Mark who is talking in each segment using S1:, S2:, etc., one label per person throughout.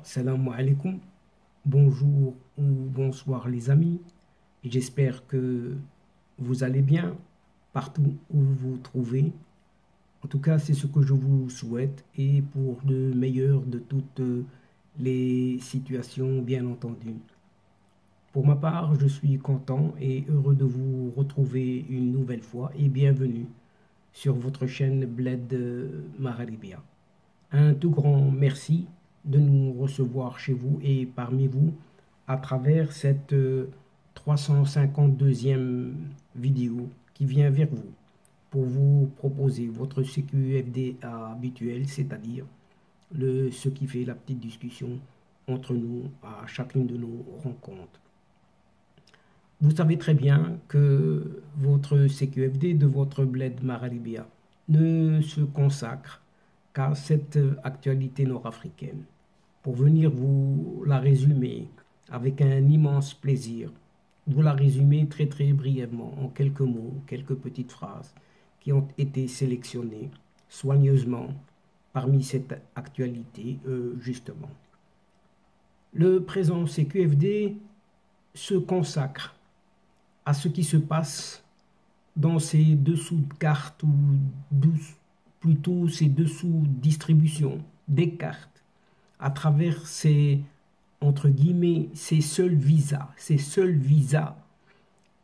S1: Salam alaikum, bonjour ou bonsoir les amis, j'espère que vous allez bien partout où vous vous trouvez. En tout cas, c'est ce que je vous souhaite et pour le meilleur de toutes les situations, bien entendu. Pour ma part, je suis content et heureux de vous retrouver une nouvelle fois et bienvenue sur votre chaîne Bled Magharibia. Un tout grand merci de nous recevoir chez vous et parmi vous à travers cette 352e vidéo qui vient vers vous pour vous proposer votre CQFD habituel, c'est-à-dire ce qui fait la petite discussion entre nous à chacune de nos rencontres. Vous savez très bien que votre CQFD de votre Bled Magharibia ne se consacre qu'à cette actualité nord-africaine. Pour venir vous la résumer avec un immense plaisir, vous la résumer très brièvement en quelques mots, quelques petites phrases qui ont été sélectionnées soigneusement parmi cette actualité justement. Le présent CQFD se consacre à ce qui se passe dans ces dessous de cartes ou plutôt ces dessous distributions des cartes à travers ces, entre guillemets, ces seuls visas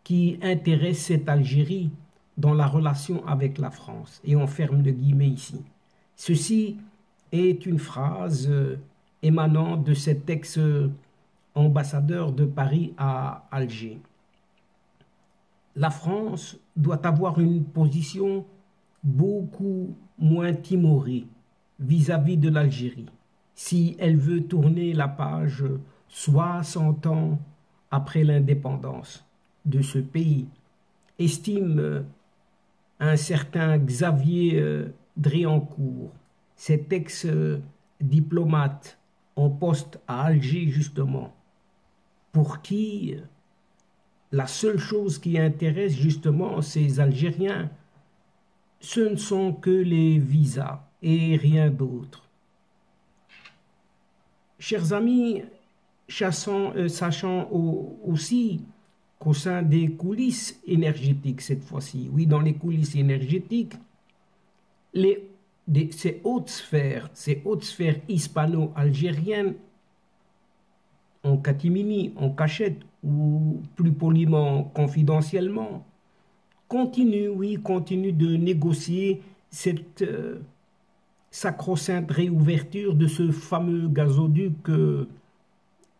S1: qui intéressent cette Algérie dans la relation avec la France. Et on ferme le guillemets ici. Ceci est une phrase émanant de cet ex-ambassadeur de Paris à Alger. La France doit avoir une position beaucoup moins timorée vis-à-vis de l'Algérie si elle veut tourner la page 60 ans après l'indépendance de ce pays, estime un certain Xavier Driancourt, cet ex-diplomate en poste à Alger justement, pour qui la seule chose qui intéresse justement ces Algériens, ce ne sont que les visas et rien d'autre. Chers amis, sachant aussi qu'au sein des coulisses énergétiques cette fois-ci, oui, dans les coulisses énergétiques, ces hautes sphères hispano-algériennes, en catimini, en cachette ou plus poliment, confidentiellement, continue de négocier cette sacro-sainte réouverture de ce fameux gazoduc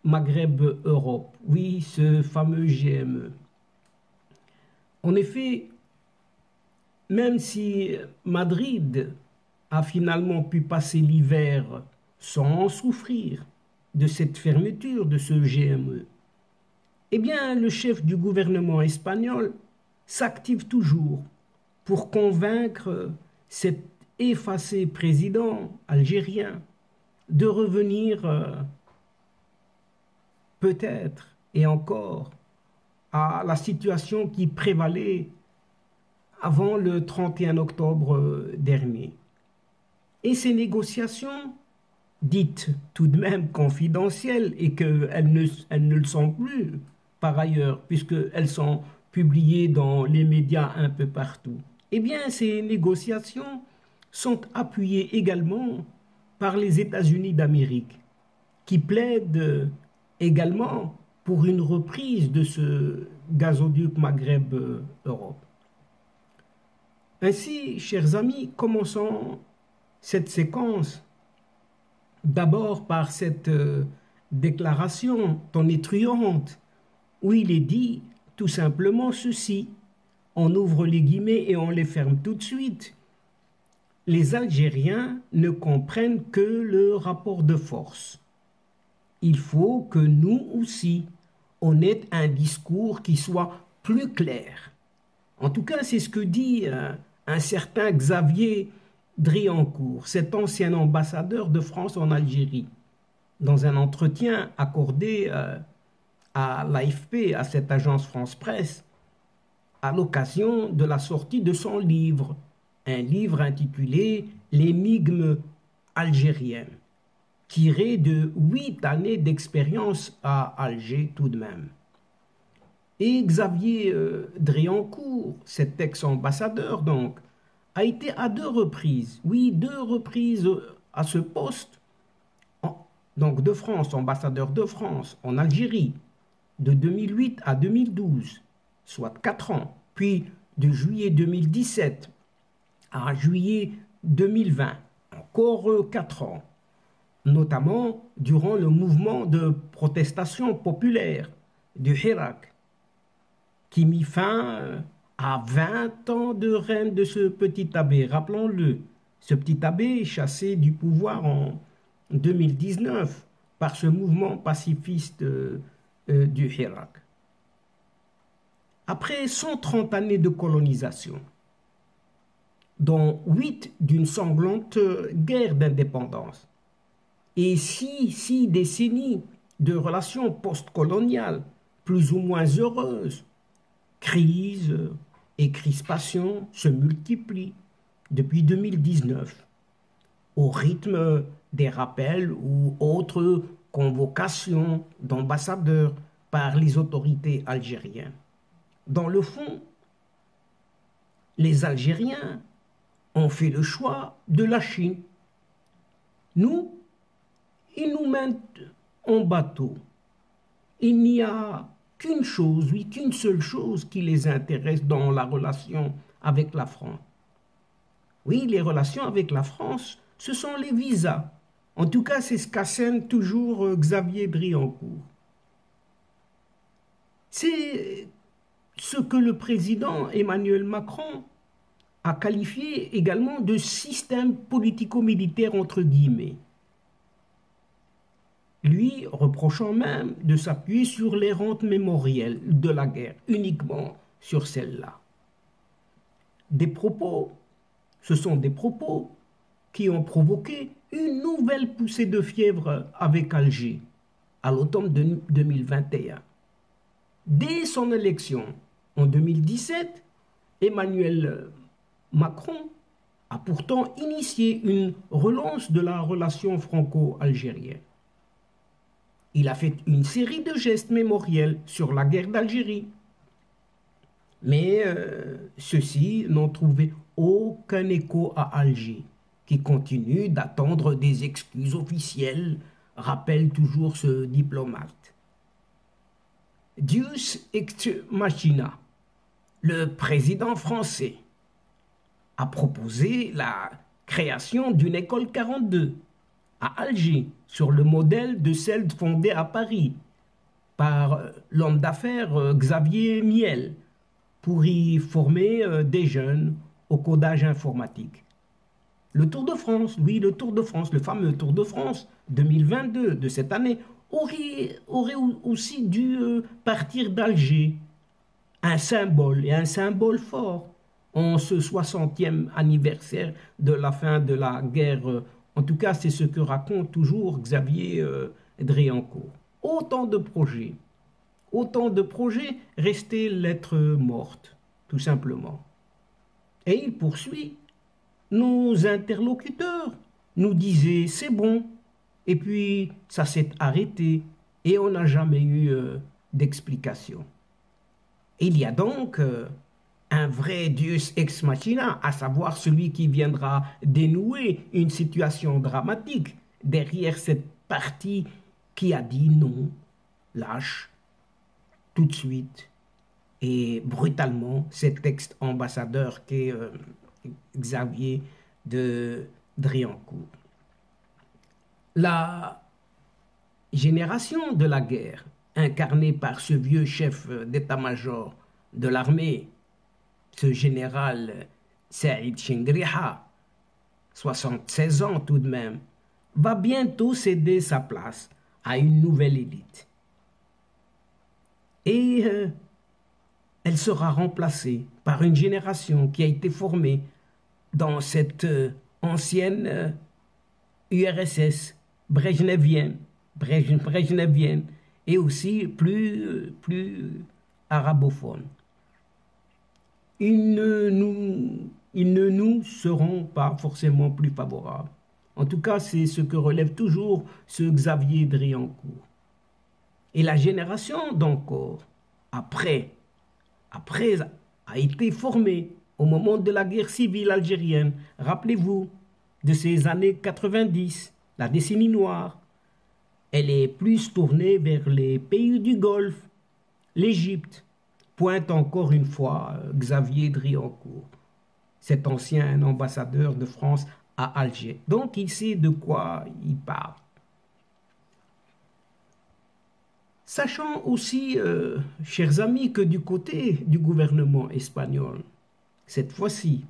S1: Maghreb-Europe, oui, ce fameux GME. En effet, même si Madrid a finalement pu passer l'hiver sans souffrir de cette fermeture de ce GME, eh bien, le chef du gouvernement espagnol s'active toujours pour convaincre cet effacé président algérien de revenir peut-être et encore à la situation qui prévalait avant le 31 octobre dernier. Et ces négociations, dites tout de même confidentielles et qu'elles ne le sont plus par ailleurs puisqu'elles sont publiées dans les médias un peu partout, eh bien ces négociations sont appuyées également par les États-Unis d'Amérique qui plaident également pour une reprise de ce gazoduc Maghreb-Europe. Ainsi, chers amis, commençons cette séquence d'abord par cette déclaration tonitruante où il est dit tout simplement ceci, on ouvre les guillemets et on les ferme tout de suite. Les Algériens ne comprennent que le rapport de force. Il faut que nous aussi, on ait un discours qui soit plus clair. En tout cas, c'est ce que dit un certain Xavier Driancourt, cet ancien ambassadeur de France en Algérie, dans un entretien accordé à l'AFP, à cette agence France-Presse, à l'occasion de la sortie de son livre, un livre intitulé « L'énigme algérienne ». tiré de 8 années d'expérience à Alger tout de même. Et Xavier Driancourt, cet ex-ambassadeur donc, a été à 2 reprises, oui, 2 reprises à ce poste, donc de France, ambassadeur de France en Algérie, de 2008 à 2012, soit 4 ans, puis de juillet 2017 à juillet 2020, encore 4 ans, notamment durant le mouvement de protestation populaire du Hirak, qui mit fin à 20 ans de règne de ce petit abbé. Rappelons-le, ce petit abbé chassé du pouvoir en 2019 par ce mouvement pacifiste du Hirak. Après 130 années de colonisation, dont 8 d'une sanglante guerre d'indépendance, et 6 décennies de relations postcoloniales plus ou moins heureuses, crises et crispations se multiplient depuis 2019 au rythme des rappels ou autres convocations d'ambassadeurs par les autorités algériennes. Dans le fond, les Algériens ont fait le choix de la Chine. Nous, ils nous mènent en bateau. Il n'y a qu'une chose, oui, qu'une seule chose qui les intéresse dans la relation avec la France. Oui, les relations avec la France, ce sont les visas. En tout cas, c'est ce qu'assène toujours Xavier Driancourt. C'est ce que le président Emmanuel Macron a qualifié également de système politico-militaire entre guillemets, lui reprochant même de s'appuyer sur les rentes mémorielles de la guerre, uniquement sur celles-là. Ce sont des propos qui ont provoqué une nouvelle poussée de fièvre avec Alger à l'automne 2021. Dès son élection en 2017, Emmanuel Macron a pourtant initié une relance de la relation franco-algérienne. Il a fait une série de gestes mémoriels sur la guerre d'Algérie. Mais ceux-ci n'ont trouvé aucun écho à Alger, qui continue d'attendre des excuses officielles, rappelle toujours ce diplomate. Deus ex machina, le président français, a proposé la création d'une école 42 à Alger, sur le modèle de celle fondée à Paris par l'homme d'affaires Xavier Miel, pour y former des jeunes au codage informatique. Le Tour de France, oui, le Tour de France, le fameux Tour de France 2022 de cette année, aurait aussi dû partir d'Alger, un symbole fort, en ce 60e anniversaire de la fin de la guerre. En tout cas, c'est ce que raconte toujours Xavier Driancourt. Autant de projets restés lettres mortes, tout simplement. Et il poursuit. Nos interlocuteurs nous disaient c'est bon, et puis ça s'est arrêté, et on n'a jamais eu d'explication. Il y a donc un vrai Deus ex machina, à savoir celui qui viendra dénouer une situation dramatique derrière cette partie qui a dit non, lâche, tout de suite et brutalement, cet ex-ambassadeur qui est Xavier de Driancourt. La génération de la guerre, incarnée par ce vieux chef d'état-major de l'armée, ce général Saïd Chengriha, 76 ans tout de même, va bientôt céder sa place à une nouvelle élite. Et elle sera remplacée par une génération qui a été formée dans cette ancienne URSS brejnevienne et aussi plus arabophone. Ils ne nous seront pas forcément plus favorables. En tout cas, c'est ce que relève toujours ce Xavier Driancourt. Et la génération d'encore, après a été formée au moment de la guerre civile algérienne. Rappelez-vous de ces années 90, la décennie noire. Elle est plus tournée vers les pays du Golfe, l'Égypte, pointe encore une fois Xavier Driancourt, cet ancien ambassadeur de France à Alger. Donc il sait de quoi il parle. Sachant aussi, chers amis, que du côté du gouvernement espagnol, cette fois-ci,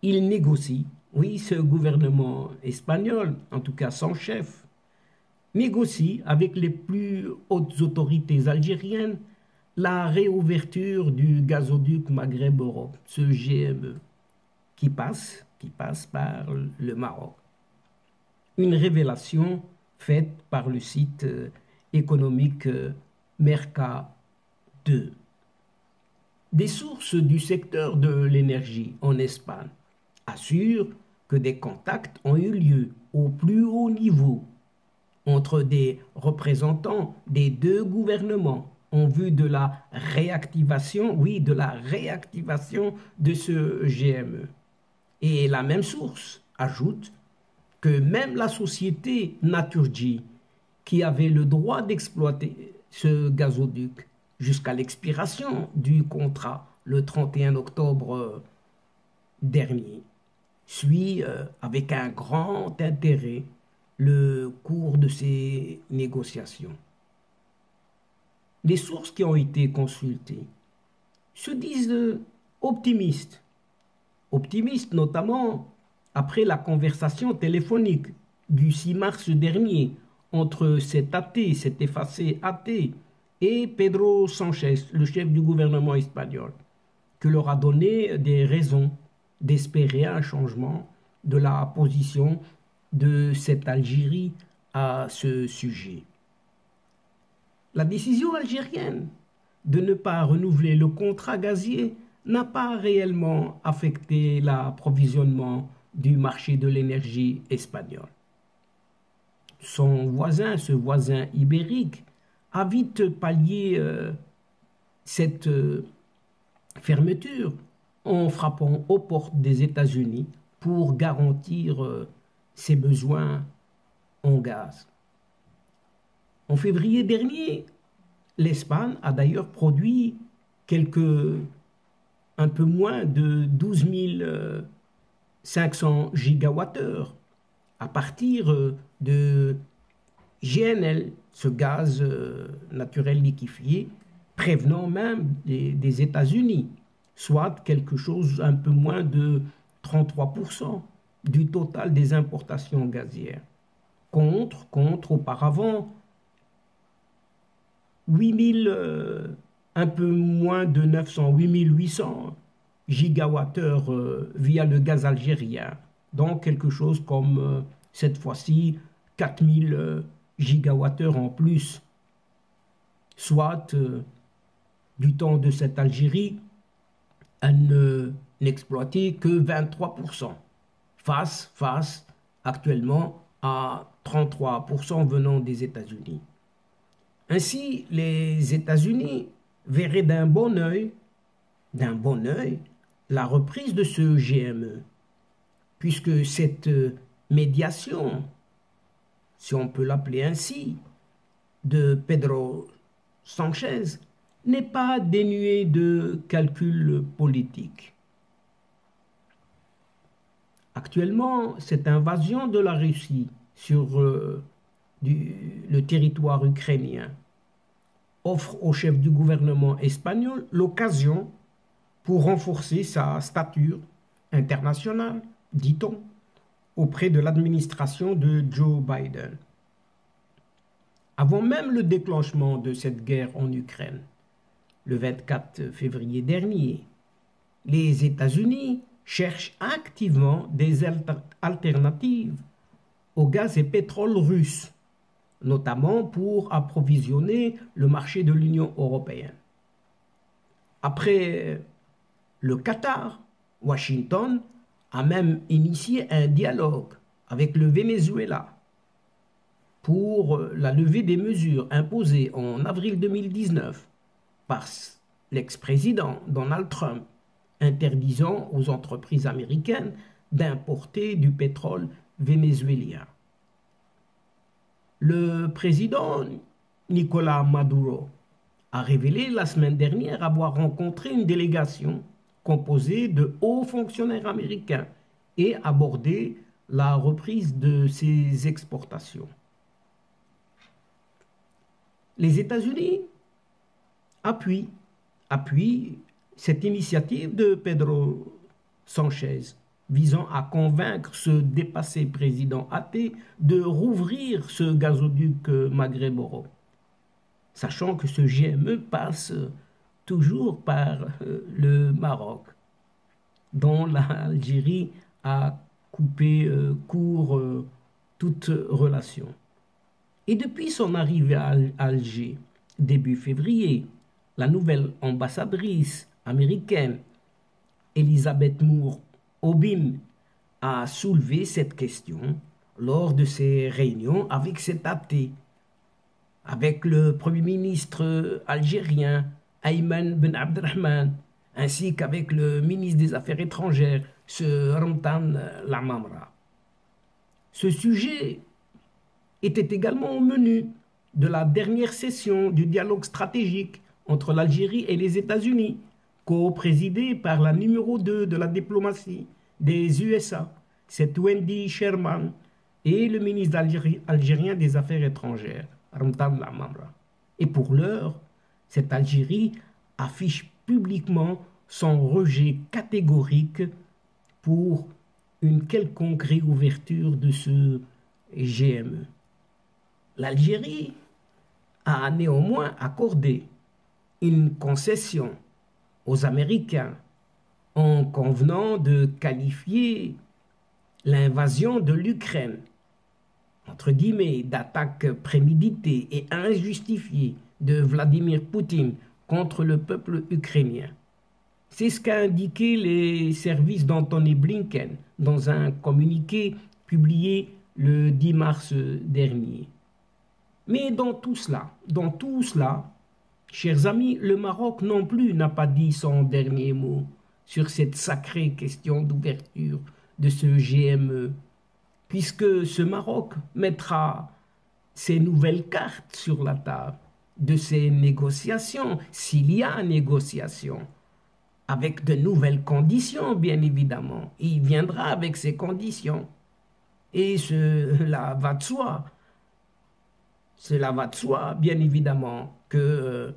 S1: il négocie, oui, ce gouvernement espagnol, en tout cas son chef, négocie avec les plus hautes autorités algériennes la réouverture du gazoduc Maghreb-Europe, ce GME, qui passe par le Maroc. Une révélation faite par le site économique Merca 2. Des sources du secteur de l'énergie en Espagne assurent que des contacts ont eu lieu au plus haut niveau entre des représentants des deux gouvernements en vue de la réactivation, oui, de la réactivation de ce GME. Et la même source ajoute que même la société Naturgy, qui avait le droit d'exploiter ce gazoduc jusqu'à l'expiration du contrat le 31 octobre dernier, suit avec un grand intérêt le cours de ces négociations. Les sources qui ont été consultées se disent optimistes notamment après la conversation téléphonique du 6 mars dernier entre cet effacé athée, et Pedro Sánchez, le chef du gouvernement espagnol, que leur a donné des raisons d'espérer un changement de la position de cette Algérie à ce sujet. La décision algérienne de ne pas renouveler le contrat gazier n'a pas réellement affecté l'approvisionnement du marché de l'énergie espagnol. Ce voisin ibérique, a vite pallié cette fermeture en frappant aux portes des États-Unis pour garantir ses besoins en gaz. En février dernier, l'Espagne a d'ailleurs produit un peu moins de 12 500 gigawattheures à partir de GNL, ce gaz naturel liquéfié, prévenant même des États-Unis, soit quelque chose un peu moins de 33% du total des importations gazières, contre auparavant un peu moins de 800 gigawattheures via le gaz algérien, donc quelque chose comme cette fois-ci 4000 gigawattheures en plus, soit du temps de cette Algérie, elle n'exploitait que 23%, face actuellement à 33% venant des États-Unis. Ainsi, les États-Unis verraient d'un bon œil la reprise de ce GME, puisque cette médiation, si on peut l'appeler ainsi, de Pedro Sánchez n'est pas dénuée de calculs politiques. Actuellement, cette invasion de la Russie sur le territoire ukrainien offre au chef du gouvernement espagnol l'occasion pour renforcer sa stature internationale, dit-on, auprès de l'administration de Joe Biden. Avant même le déclenchement de cette guerre en Ukraine, le 24 février dernier, les États-Unis cherchent activement des alternatives au gaz et pétrole russe, notamment pour approvisionner le marché de l'Union européenne. Après le Qatar, Washington a même initié un dialogue avec le Venezuela pour la levée des mesures imposées en avril 2019 par l'ex-président Donald Trump, interdisant aux entreprises américaines d'importer du pétrole vénézuélien. Le président Nicolás Maduro a révélé la semaine dernière avoir rencontré une délégation composée de hauts fonctionnaires américains et abordé la reprise de ses exportations. Les États-Unis appuient cette initiative de Pedro Sanchez visant à convaincre ce dépassé président athée de rouvrir ce gazoduc Maghreb-Oran, sachant que ce GME passe toujours par le Maroc, dont l'Algérie a coupé court toute relation. Et depuis son arrivée à Alger, début février, la nouvelle ambassadrice américaine, Elisabeth Moore Obin, a soulevé cette question lors de ses réunions avec cet athée, avec le Premier ministre algérien, Ayman Ben Abdelrahman, ainsi qu'avec le ministre des Affaires étrangères, ce Ramtan Lamamra. Ce sujet était également au menu de la dernière session du dialogue stratégique entre l'Algérie et les États-Unis, co-présidée par la numéro 2 de la diplomatie des USA, c'est Wendy Sherman, et le ministre algérien des Affaires étrangères, Ramtan Lamamra. Et pour l'heure, cette Algérie affiche publiquement son rejet catégorique pour une quelconque réouverture de ce GME. L'Algérie a néanmoins accordé une concession aux Américains en convenant de qualifier l'invasion de l'Ukraine, entre guillemets, d'attaque préméditée et injustifiée de Vladimir Poutine contre le peuple ukrainien. C'est ce qu'a indiqué les services d'Anthony Blinken dans un communiqué publié le 10 mars dernier. Mais dans tout cela, chers amis, le Maroc non plus n'a pas dit son dernier mot sur cette sacrée question d'ouverture de ce GME, puisque ce Maroc mettra ses nouvelles cartes sur la table de ces négociations, s'il y a négociation, avec de nouvelles conditions, bien évidemment. Il viendra avec ces conditions. Et cela va de soi. Cela va de soi, bien évidemment, que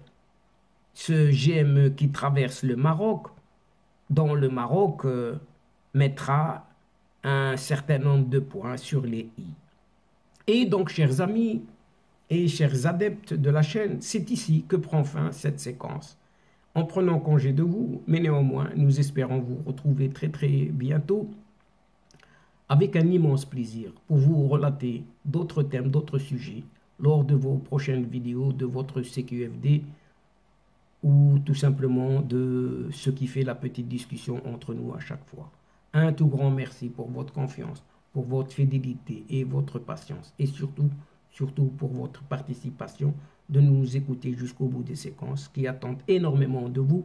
S1: ce GME qui traverse le Maroc, dont le Maroc mettra un certain nombre de points sur les i. Et donc, chers amis et chers adeptes de la chaîne, c'est ici que prend fin cette séquence. En prenant congé de vous, mais néanmoins, nous espérons vous retrouver très très bientôt avec un immense plaisir pour vous relater d'autres thèmes, d'autres sujets lors de vos prochaines vidéos de votre CQFD ou tout simplement de ce qui fait la petite discussion entre nous à chaque fois. Un tout grand merci pour votre confiance, pour votre fidélité et votre patience et surtout pour votre participation de nous écouter jusqu'au bout des séquences qui attendent énormément de vous,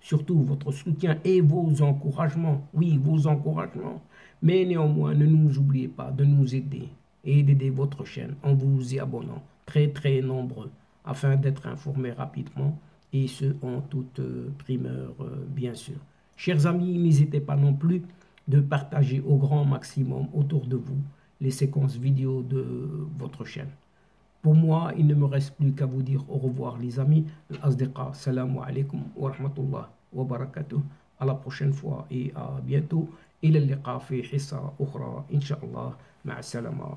S1: surtout votre soutien et vos encouragements, oui, vos encouragements, mais néanmoins ne nous oubliez pas de nous aider et d'aider votre chaîne en vous y abonnant, très très nombreux, afin d'être informés rapidement et ce en toute primeur bien sûr. Chers amis, n'hésitez pas non plus de partager au grand maximum autour de vous les séquences vidéo de votre chaîne. Pour moi, il ne me reste plus qu'à vous dire au revoir les amis. Al-Asdiqa, salamu alaikum wa rahmatullah wa barakatuh. À la prochaine fois et à bientôt. إلى اللقاء في حصة أخرى إن شاء الله مع السلامة.